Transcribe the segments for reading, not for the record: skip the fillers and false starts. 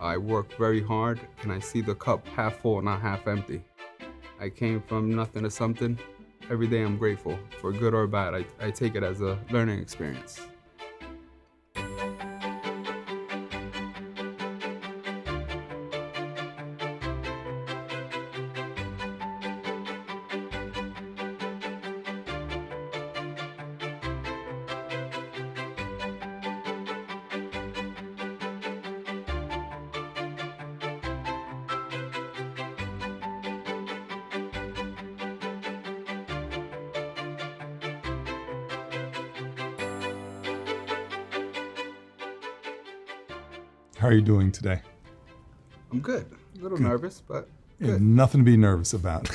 I work very hard, and I see the cup half full, not half empty. I came from nothing to something. Every day I'm grateful, for good or bad. I take it as a learning experience. How are you doing today? I'm good. A little Good. nervous, but Yeah, good. nothing to be nervous about.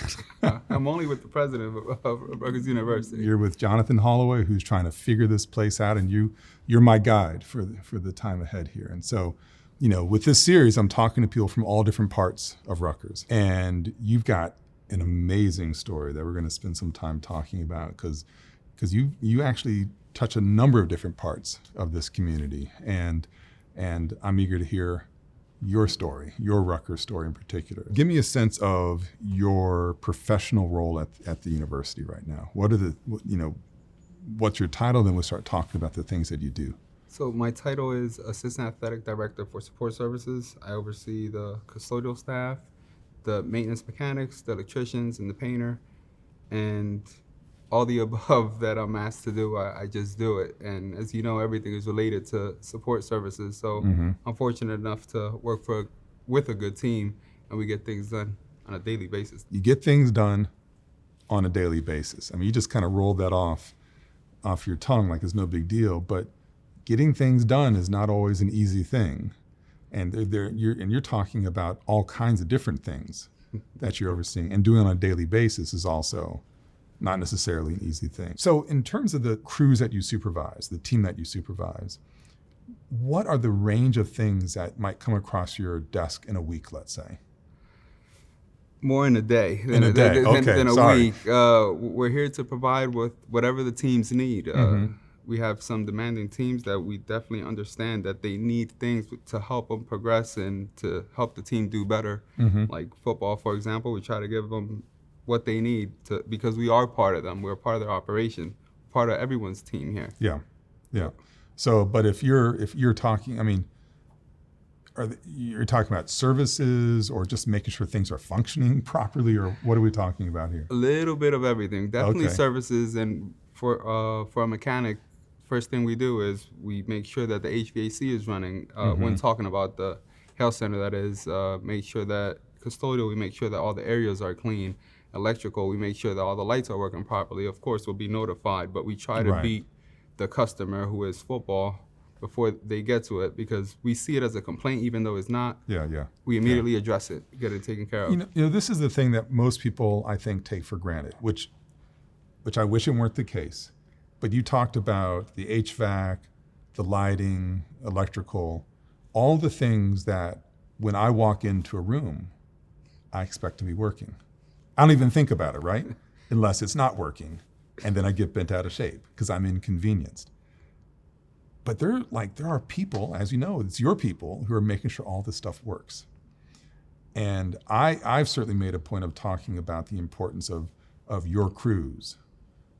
I'm only with the president of Rutgers University. You're with Jonathan Holloway, who's trying to figure this place out, and you're my guide for the time ahead here. And so, with this series, I'm talking to people from all different parts of Rutgers, and you've got an amazing story that we're going to spend some time talking about because you actually touch a number of different parts of this community, and I'm eager to hear your story, your Rutgers story in particular. Give me a sense of your professional role at the university right now. What's your title? Then we'll start talking about the things that you do. So my title is Assistant Athletic Director for Support Services. I oversee the custodial staff, the maintenance mechanics, the electricians, and the painter, and all the above that I'm asked to do, I just do it. And as you know, everything is related to support services. So I'm fortunate enough to work with a good team, and we get things done on a daily basis. You get things done on a daily basis. I mean, you just kind of rolled that off your tongue like it's no big deal, but getting things done is not always an easy thing. And you're talking about all kinds of different things that you're overseeing, and doing on a daily basis is also not necessarily an easy thing. So in terms of the crews that you supervise, the team that you supervise, what are the range of things that might come across your desk in a week, let's say? More in a day In a day, okay, than a sorry. week. We're here to provide with whatever the teams need. We have some demanding teams that we definitely understand that they need things to help them progress and to help the team do better. Like football, for example, we try to give them what they need because we are part of them. We're part of their operation, part of everyone's team here. Yeah. So, but if you're talking, I mean, you're talking about services or just making sure things are functioning properly, or what are we talking about here? A little bit of everything. Definitely Okay. services, and for a mechanic, first thing we do is we make sure that the HVAC is running. When talking about the health center, that is, make sure that custodial, we make sure that all the areas are clean. Electrical, we make sure that all the lights are working properly. Of course, we'll be notified, but we try to Right. beat the customer, who is football, before they get to it, because we see it as a complaint, even though it's not. Yeah. We immediately address it, get it taken care of. You know, this is the thing that most people, I think, take for granted, which I wish it weren't the case. But you talked about the HVAC, the lighting, electrical, all the things that when I walk into a room, I expect to be working. I don't even think about it, right? Unless it's not working. And then I get bent out of shape because I'm inconvenienced. But there are people, as you know, it's your people who are making sure all this stuff works. And I've certainly made a point of talking about the importance of your crews,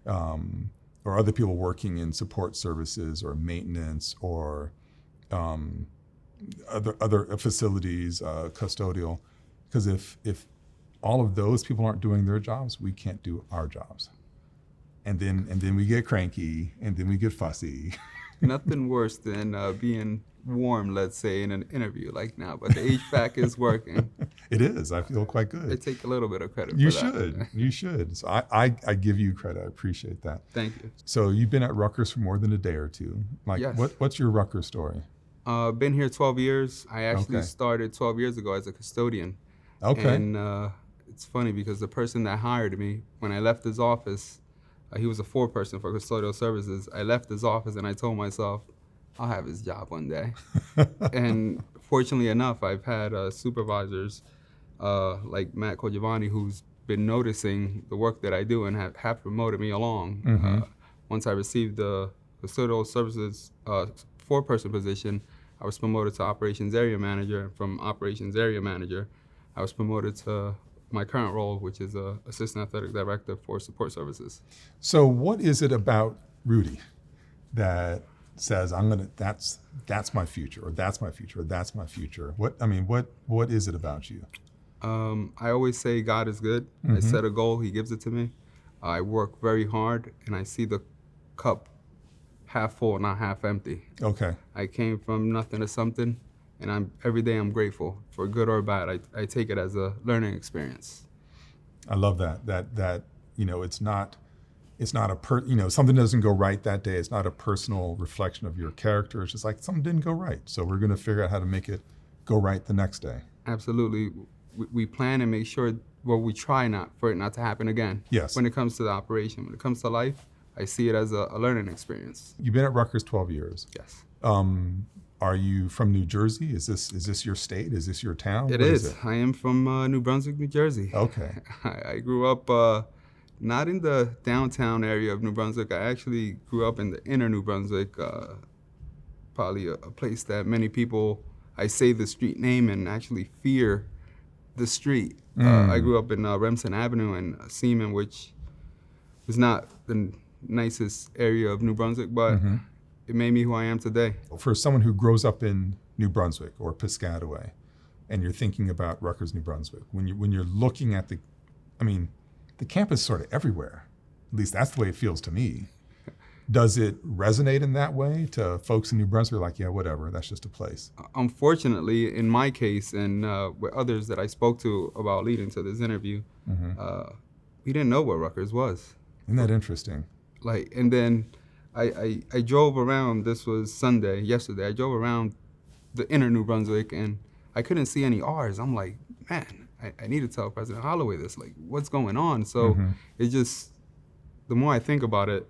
or other people working in support services or maintenance or other facilities, custodial. Because if all of those people aren't doing their jobs, we can't do our jobs. And then we get cranky, and then we get fussy. Nothing worse than being warm, let's say, in an interview like now, but the HVAC is working. It is. I feel quite good. I take a little bit of credit You for that. should. You should. So I give you credit. I appreciate that. Thank you. So you've been at Rutgers for more than a day or two. Like, Yes. what's your Rutgers story? Been here 12 years. I actually Okay. started 12 years ago as a custodian. Okay. And it's funny because the person that hired me, when I left his office, he was a foreperson for custodial services. I left his office and I told myself, I'll have his job one day. And fortunately enough, I've had supervisors like Matt Cogiovanni, who's been noticing the work that I do and have promoted me along. Once I received the custodial services foreperson position, I was promoted to operations area manager, and from operations area manager, I was promoted to my current role, which is assistant athletic director for support services. So what is it about Rudy that says that's my future, or that's my future, or that's my future? What is it about you? I always say God is good. I set a goal, He gives it to me. I work very hard, and I see the cup half full, not half empty. Okay. I came from nothing to something, and every day I'm grateful, for good or bad. I take it as a learning experience. I love that. That it's not something doesn't go right that day. It's not a personal reflection of your character. It's just like something didn't go right, so we're going to figure out how to make it go right the next day. Absolutely. We plan and make sure, we try for it not to happen again. Yes. When it comes to the operation, when it comes to life, I see it as a learning experience. You've been at Rutgers 12 years. Yes. Are you from New Jersey? Is this your state? Is this your town? It is. I am from New Brunswick, New Jersey. Okay. I grew up not in the downtown area of New Brunswick. I actually grew up in the inner New Brunswick, probably a place that many people, I say the street name and actually fear the street. I grew up in Remsen Avenue in Seaman, which is not the nicest area of New Brunswick, but it made me who I am today. For someone who grows up in New Brunswick or Piscataway, and you're thinking about Rutgers, New Brunswick, when you're looking at the campus is sort of everywhere. At least that's the way it feels to me. Does it resonate in that way to folks in New Brunswick? Like, yeah, whatever, that's just a place. Unfortunately, in my case and with others that I spoke to about leading to this interview, we didn't know what Rutgers was. Isn't that interesting? And then I drove around, this was yesterday, I drove around the inner New Brunswick and I couldn't see any R's. I'm like, man, I need to tell President Holloway this, like, what's going on? So it just, the more I think about it,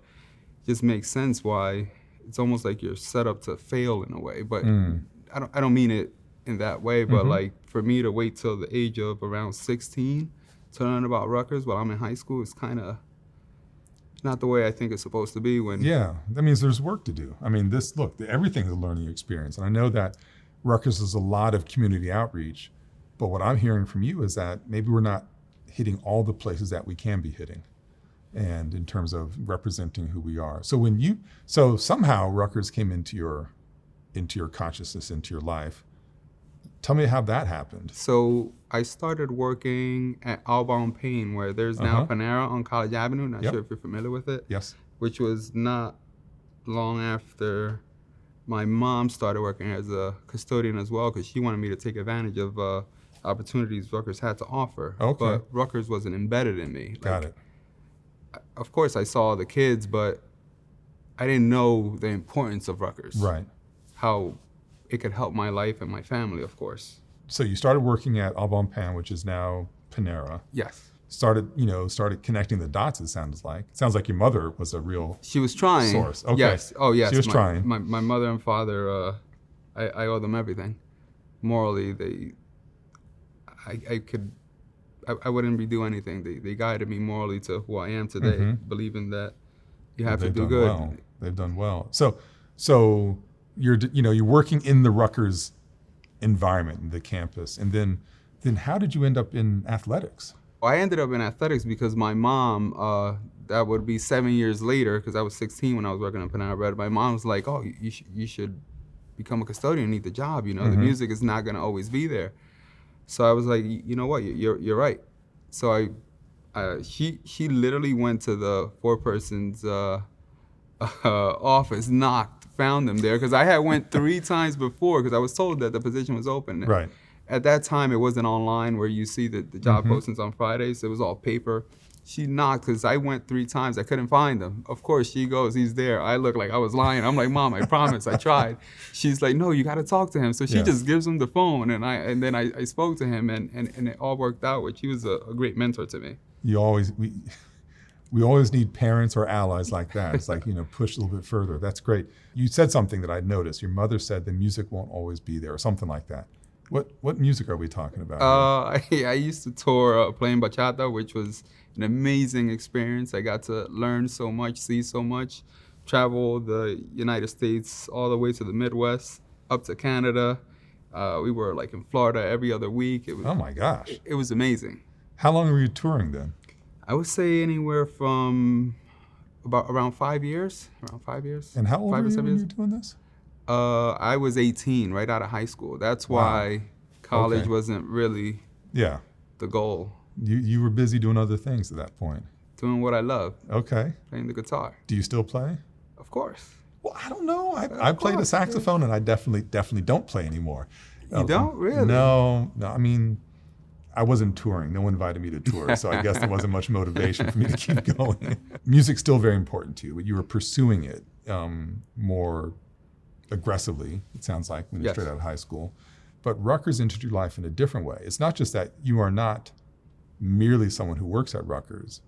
just makes sense why it's almost like you're set up to fail in a way. But I don't mean it in that way, but like for me to wait till the age of around 16 to learn about Rutgers while I'm in high school is kind of not the way I think it's supposed to be. Yeah, that means there's work to do. Everything's a learning experience. And I know that Rutgers is a lot of community outreach, but what I'm hearing from you is that maybe we're not hitting all the places that we can be hitting, and in terms of representing who we are. So somehow Rutgers came into your consciousness, into your life. Tell me how that happened. So I started working at Outbound Pain, where there's now Panera on College Avenue. Not sure if you're familiar with it. Yes. Which was not long after my mom started working as a custodian as well, because she wanted me to take advantage of opportunities Rutgers had to offer. Okay. But Rutgers wasn't embedded in me. Got it. Of course, I saw the kids, but I didn't know the importance of Rutgers. Right. How it could help my life and my family, of course. So you started working at Au Bon Pain, which is now Panera. Yes. Started connecting the dots, it sounds like. It sounds like your mother was a real She was trying. source. Okay. Yes. Oh, yes. She was trying. My mother and father, I owe them everything. Morally, I wouldn't do anything. They guided me morally to who I am today, believing that you have to do good. Well. They've done well. So you're working in the Rutgers environment, the campus, and then how did you end up in athletics? I ended up in athletics because my mom, that would be 7 years later, because I was 16 when I was working at Panera Bread. My mom was like, "Oh, you should become a custodian, need the job. The music is not gonna always be there." So I was like, you know what, you're right. So she literally went to the foreperson's office, knocked, found them there, because I had went 3 times before, because I was told that the position was open. Right. At that time, it wasn't online where you see the job postings on Fridays. It was all paper. She knocked because I went 3 times. I couldn't find him. Of course, she goes, "He's there." I look like I was lying. I'm like, "Mom, I promise, I tried." She's like, "No, you got to talk to him." So she just gives him the phone, and then I spoke to him, and it all worked out. Which he was a great mentor to me. We always need parents or allies like that. It's like, push a little bit further. That's great. You said something that I noticed. Your mother said the music won't always be there, or something like that. What music are we talking about? I used to tour playing bachata, which was an amazing experience. I got to learn so much, see so much, travel the United States all the way to the Midwest. up to Canada. We were like in Florida every other week. It was, Oh my gosh. it was amazing. How long were you touring then? I would say anywhere from around 5 years. Around 5 years. And how old Five were or you 7 when you years. were doing this? I was 18, right out of high school. That's Wow. why college Okay. wasn't really Yeah. the goal. You were busy doing other things at that point. Doing what I love, Okay. playing the guitar. Do you still play? Of course. Well, I don't know. I played a course, saxophone, and I definitely don't play anymore. You don't? Really? No. I mean, I wasn't touring. No one invited me to tour, so I guess there wasn't much motivation for me to keep going. Music's still very important to you, but you were pursuing it more aggressively, it sounds like, when you're Yes. straight out of high school. But Rutgers entered your life in a different way. It's not just that you are not merely someone who works at Rutgers.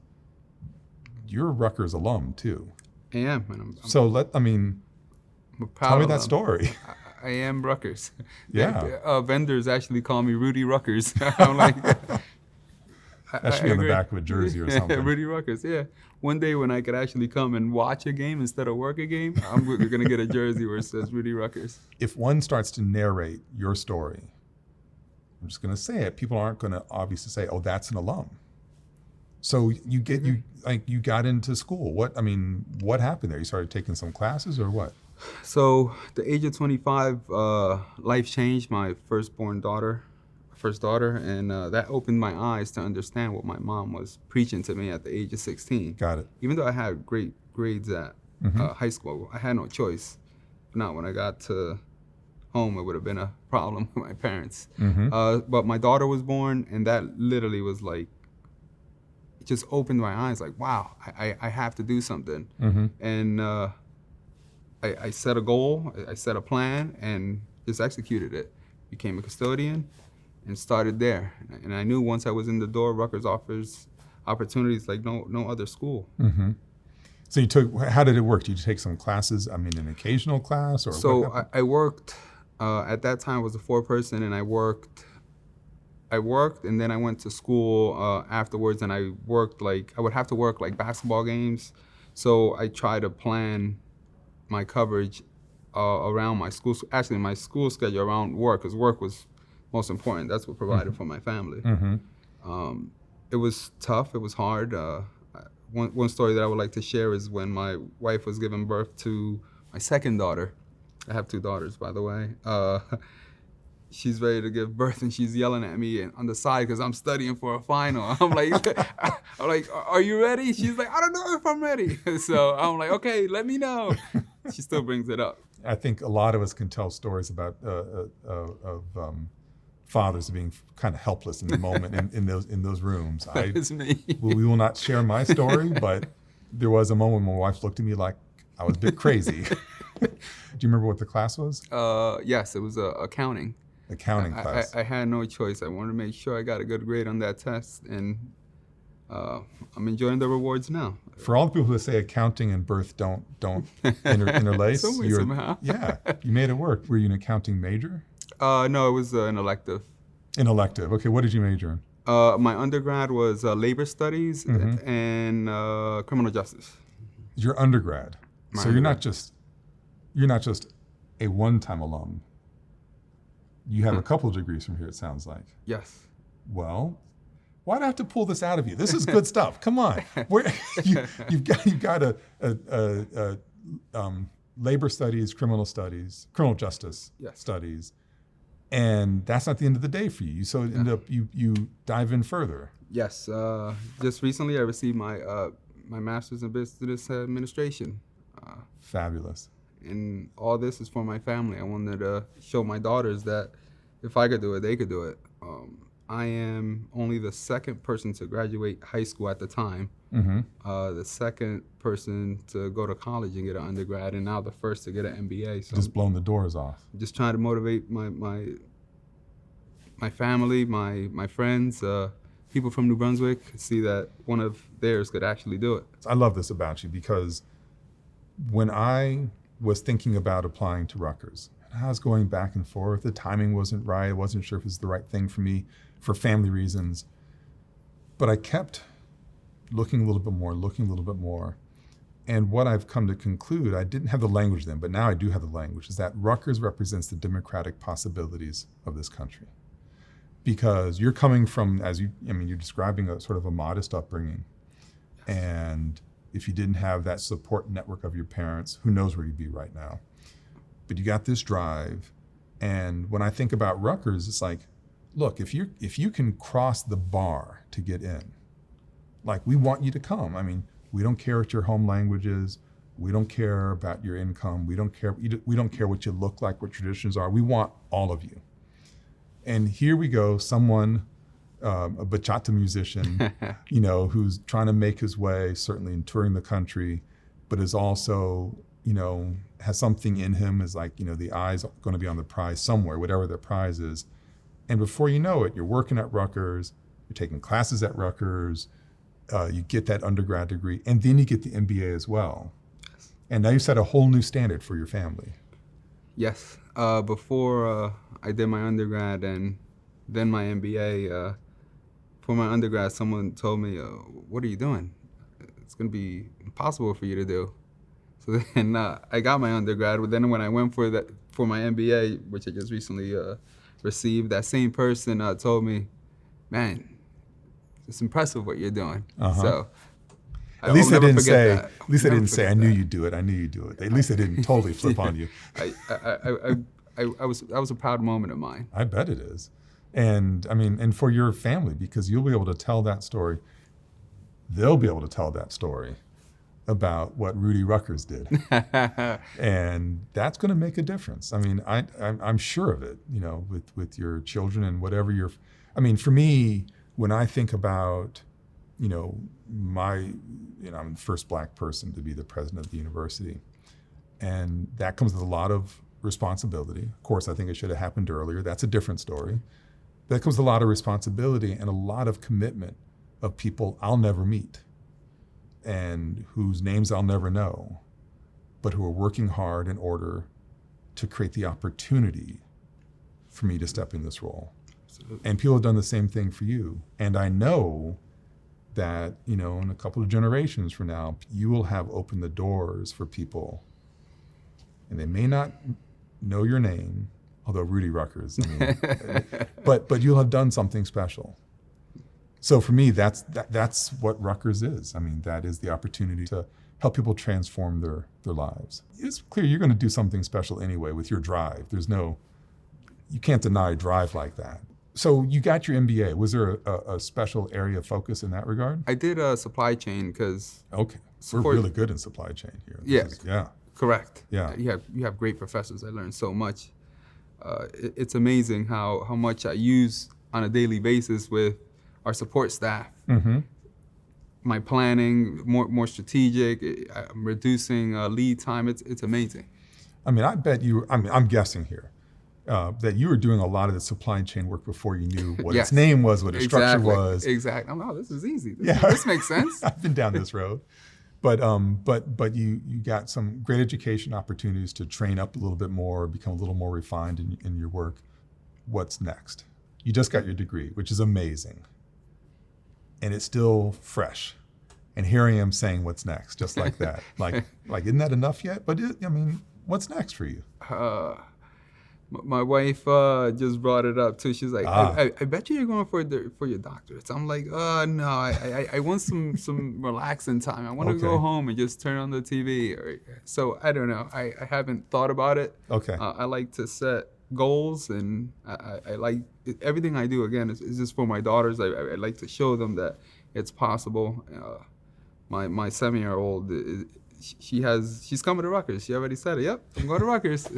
You're a Rutgers alum, too. I am. And I'm So proud tell me of that them. story. I am Rutgers. Yeah. Vendors actually call me Rudy Rutgers. I'm like, That should be on the back of a jersey or something. Rudy Rutgers, yeah. One day when I could actually come and watch a game instead of work a game, I'm going to get a jersey where it says Rudy Rutgers. If one starts to narrate your story, I'm just going to say it, people aren't going to obviously say, "Oh, that's an alum." So you got into school. What happened there? You started taking some classes or what? So the age of 25, life changed. My first daughter, and that opened my eyes to understand what my mom was preaching to me at the age of 16. Got it. Even though I had great grades at high school, I had no choice. Now, when I got to home, it would have been a problem with my parents. But my daughter was born, and that literally was like, it just opened my eyes. Like, wow, I have to do something. And I set a goal, I set a plan, and just executed it. Became a custodian and started there. And I knew once I was in the door, Rutgers offers opportunities like no other school. So how did it work? Did you take some classes? I mean, an occasional class or So what happened? I worked, at that time I was a 4-person, and I worked and then I went to school afterwards, and I would have to work like basketball games. So I tried to plan my coverage around my school schedule around work, because work was most important. That's what provided for my family. It was tough, it was hard. One story that I would like to share is when my wife was giving birth to my second daughter. I have 2 daughters, by the way. She's ready to give birth, and she's yelling at me on the side because I'm studying for a final. I'm like, are you ready? She's like, I don't know if I'm ready. So I'm like, okay, let me know. She still brings it up. I think a lot of us can tell stories about fathers being kind of helpless in the moment in those rooms. It's me. We will not share my story, but there was a moment when my wife looked at me like I was a bit crazy. Do you remember what the class was? Yes, it was accounting. Accounting class. I had no choice. I wanted to make sure I got a good grade on that test, and I'm enjoying the rewards now. For all the people who say accounting and birth don't interlace, Some way, somehow. Yeah, you made it work. Were you an accounting major? No, it was an elective. An elective. Okay, what did you major in? My undergrad was labor studies and criminal justice. Your undergrad. My So undergrad. you're not just a one-time alum. You have a couple of degrees from here, it sounds like. Yes. Well, why do I have to pull this out of you? This is good stuff. Come on. You've got a labor studies, criminal justice Yes. studies, and that's not the end of the day for you. So it ended up you dive in further. Yes. Just recently, I received my my master's in business administration. Fabulous. And all this is for my family. I wanted to show my daughters that if I could do it, they could do it. I am only the second person to graduate high school at the time, the second person to go to college and get an undergrad, and now the first to get an M.B.A. So Just blown the doors off. I'm just trying to motivate my family, my friends, people from New Brunswick, see that one of theirs could actually do it. I love this about you because when I was thinking about applying to Rutgers, and I was going back and forth, the timing wasn't right, I wasn't sure if it was the right thing for me for family reasons, but I kept looking a little bit more, And what I've come to conclude, I didn't have the language then, but now I do have the language, is that Rutgers represents the democratic possibilities of this country. Because you're coming from, you're describing a sort of a modest upbringing. And if you didn't have that support network of your parents, who knows where you'd be right now. But you got this drive. And when I think about Rutgers, it's like, look, if you can cross the bar to get in, like, we want you to come. I mean, we don't care what your home language is. We don't care about your income. We don't care what you look like, what traditions are. We want all of you. And here we go, someone, a bachata musician, who's trying to make his way, certainly in touring the country, but is also, has something in him, is like, the eye's going to be on the prize somewhere, whatever the prize is. And before you know it, you're working at Rutgers, you're taking classes at Rutgers, you get that undergrad degree, and then you get the M.B.A. as well. Yes. And now you set a whole new standard for your family. Yes. Before I did my undergrad and then my M.B.A., for my undergrad, someone told me, what are you doing? It's going to be impossible for you to do. So then I got my undergrad, but then when I went for my M.B.A., which I just recently received, that same person told me, man, it's impressive what you're doing. Uh-huh. So at least they didn't say, that. At least they didn't say, I knew you'd do it. I knew you'd do it. At least they didn't totally flip on you. That was a proud moment of mine. I bet it is. And and for your family, because you'll be able to tell that story. They'll be able to tell that story about what Rudy Rutgers did. And that's going to make a difference. I'm sure of it, with your children and whatever for me, when I think about, I'm the first Black person to be the president of the university. And that comes with a lot of responsibility. Of course, I think it should have happened earlier. That's a different story. That comes with a lot of responsibility and a lot of commitment of people I'll never meet and whose names I'll never know, but who are working hard in order to create the opportunity for me to step in this role. Absolutely. And people have done the same thing for you. And I know that, in a couple of generations from now, you will have opened the doors for people, and they may not know your name, although Rudy Rutgers, but you'll have done something special. So for me, that's what Rutgers is. That is the opportunity to help people transform their lives. It's clear you're going to do something special anyway with your drive. You can't deny a drive like that. So you got your M.B.A. Was there a special area of focus in that regard? I did supply chain because... Okay, we're really good in supply chain here. Yeah. Correct. Yeah. You have great professors. I learned so much. It's amazing how much I use on a daily basis with our support staff. Mm-hmm. My planning, more strategic. I'm reducing lead time. It's amazing. I bet you. I'm guessing here that you were doing a lot of the supply chain work before you knew what its name was, what its structure was. Exactly. Oh, this is easy. This makes sense. I've been down this road. But you got some great education opportunities to train up a little bit more, become a little more refined in your work. What's next? You just got your degree, which is amazing. And it's still fresh. And here I am saying what's next, just like that. like isn't that enough yet? But what's next for you? My wife just brought it up too. She's like, I bet you're going for your doctorate. So I'm like, no, I want some relaxing time. I want to go home and just turn on the TV. So I don't know. I haven't thought about it. Okay. I like to set goals, and I like everything I do. Again, is just for my daughters. I like to show them that it's possible. My 7-year-old. She's coming to Rutgers. She already said it. Yep, I'm going to Rutgers.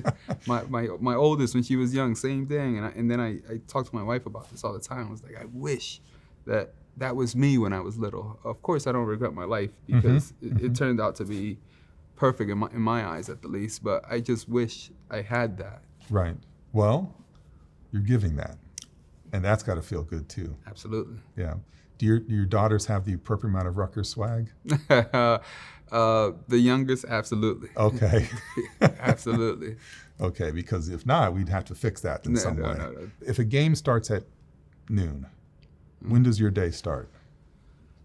my oldest, when she was young, same thing. And then I talk to my wife about this all the time. I was like, I wish that was me when I was little. Of course, I don't regret my life because it turned out to be perfect in my eyes, at the least. But I just wish I had that. Right. Well, you're giving that, and that's got to feel good too. Absolutely. Yeah. Do your daughters have the appropriate amount of Rutgers swag? The youngest, absolutely. Okay. Absolutely. Okay, because if not, we'd have to fix that in some way. No. If a game starts at noon, when does your day start?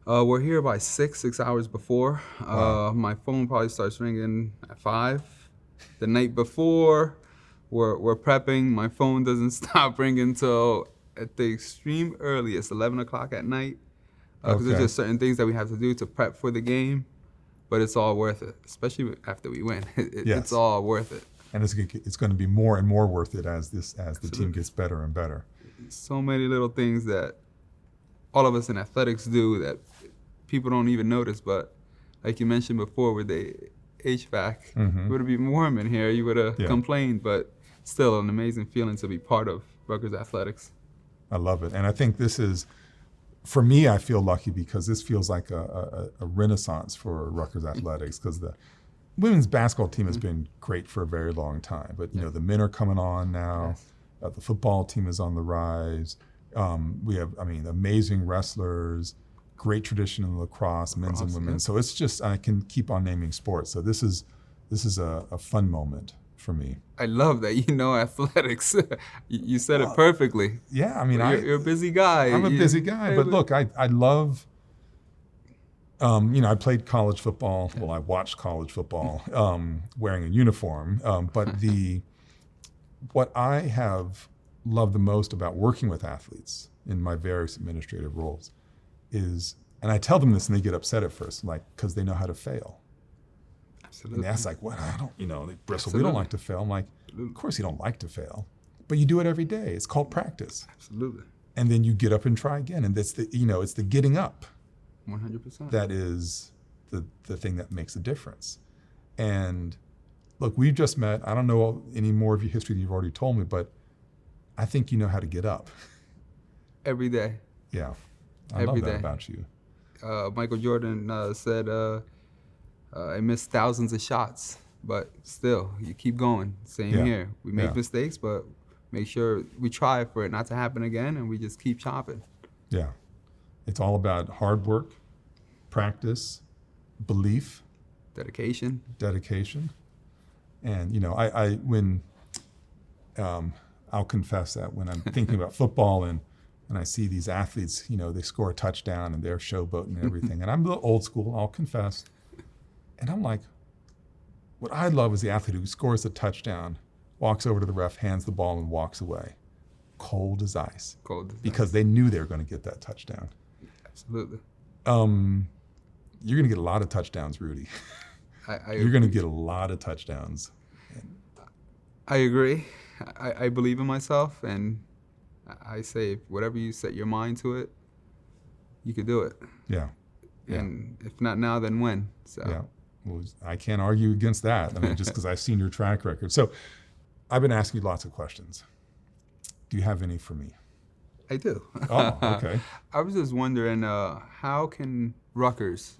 We're here by 6 hours before. Wow. My phone probably starts ringing at 5. The night before, we're prepping. My phone doesn't stop ringing till at the extreme earliest, 11 o'clock at night. Because there's Okay. just certain things that we have to do to prep for the game, but it's all worth it, especially after we win. Yes. It's all worth it. And it's going to be more and more worth it as the team Absolutely. gets better and better. So many little things that all of us in athletics do that people don't even notice, but like you mentioned before with the HVAC, it would have been warm in here, you would have Yeah. complained, but still an amazing feeling to be part of Rutgers athletics. I love it. And I think this is, for me, I feel lucky because this feels like a renaissance for Rutgers athletics, because the women's basketball team has been great for a very long time. But, you know, the men are coming on now. Yes. The football team is on the rise. We have, amazing wrestlers, great tradition in lacrosse, men's and Lacrosse, women's. So it's just, I can keep on naming sports. So this is a fun moment for me. I love that you know athletics. You said it perfectly. Yeah, You're a busy guy. I'm a busy guy, but look, I love, I played college football. Well, I watched college football wearing a uniform. But what I have loved the most about working with athletes in my various administrative roles is, and I tell them this and they get upset at first, like, because they know how to fail. Absolutely. And that's like, what? I don't, they bristle. Absolutely. We don't like to fail. I'm like, of course you don't like to fail, but you do it every day. It's called practice. Absolutely. And then you get up and try again. And that's it's the getting up 100%. that is the thing that makes a difference. And look, we've just met. I don't know any more of your history than you've already told me, but I think you know how to get up. Every day. Yeah. I Every love that day. about you. Michael Jordan said, I missed thousands of shots, but still, you keep going. Same Yeah. here. We make Yeah. mistakes, but make sure we try for it not to happen again, and we just keep chopping. Yeah. It's all about hard work, practice, belief, Dedication. dedication. And, I'll confess that when I'm thinking about football and I see these athletes, they score a touchdown and they're showboating and everything. And I'm a little old school, I'll confess. And I'm like, what I love is the athlete who scores a touchdown, walks over to the ref, hands the ball, and walks away. Cold as ice. Cold as Because they knew they were going to get that touchdown. Absolutely. You're going to get a lot of touchdowns, Rudy. You're going to get a lot of touchdowns. I agree. I believe in myself, and I say whatever you set your mind to it, you could do it. Yeah. Yeah. And if not now, then when? So Yeah. Well, I can't argue against that. Just because I've seen your track record. So I've been asking you lots of questions. Do you have any for me? I do. Oh, okay. I was just wondering, how can Rutgers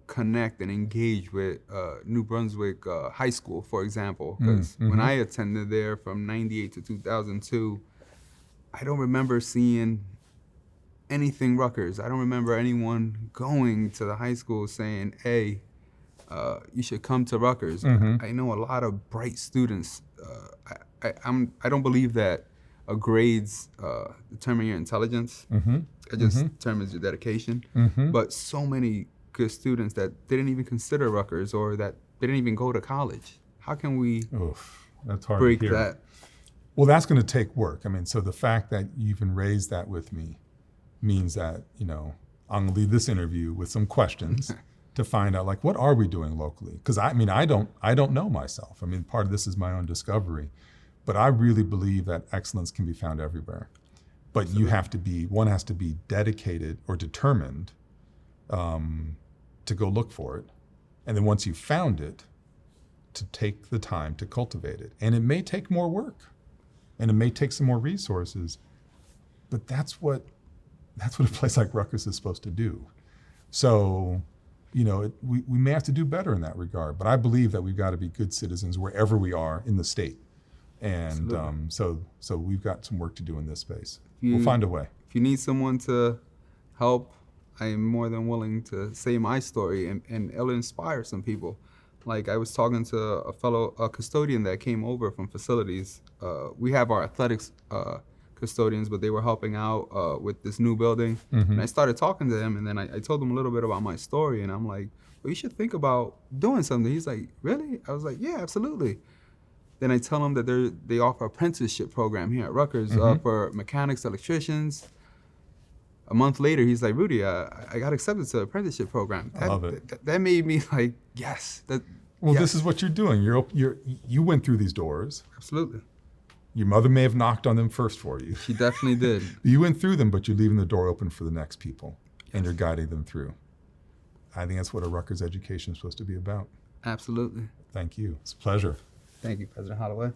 connect and engage with New Brunswick High School, for example? Because when I attended there from 98 to 2002, I don't remember seeing anything Rutgers. I don't remember anyone going to the high school saying, hey, you should come to Rutgers. I know a lot of bright students. I don't believe that grades determine your intelligence. It just determines your dedication. But so many good students that didn't even consider Rutgers or that didn't even go to college. How can we That's hard break to hear. that? Well, that's going to take work. So the fact that you even raised that with me means that, I'm going to leave this interview with some questions to find out, like, what are we doing locally? Because I don't know myself. Part of this is my own discovery, but I really believe that excellence can be found everywhere. But one has to be dedicated or determined to go look for it. And then once you've found it, to take the time to cultivate it. And it may take more work and it may take some more resources, but that's what a place like Rutgers is supposed to do. So, we may have to do better in that regard, but I believe that we've got to be good citizens wherever we are in the state. And so we've got some work to do in this space. We'll find a way. If you need someone to help, I am more than willing to say my story and it'll inspire some people. Like I was talking to a custodian that came over from facilities. We have our athletics custodians, but they were helping out with this new building. And I started talking to them, and then I told them a little bit about my story, and I'm like, well, you should think about doing something. He's like, really? I was like, yeah, absolutely. Then I tell him that they offer apprenticeship program here at Rutgers for mechanics, electricians. A month later, he's like, Rudy, I got accepted to the apprenticeship program. I love it. That made me like, yes. Well, yes. this is what you're doing. You went through these doors. Absolutely. Your mother may have knocked on them first for you. She definitely did. You went through them, but you're leaving the door open for the next people, and you're guiding them through. I think that's what a Rutgers education is supposed to be about. Absolutely. Thank you. It's a pleasure. Thank you, President Holloway.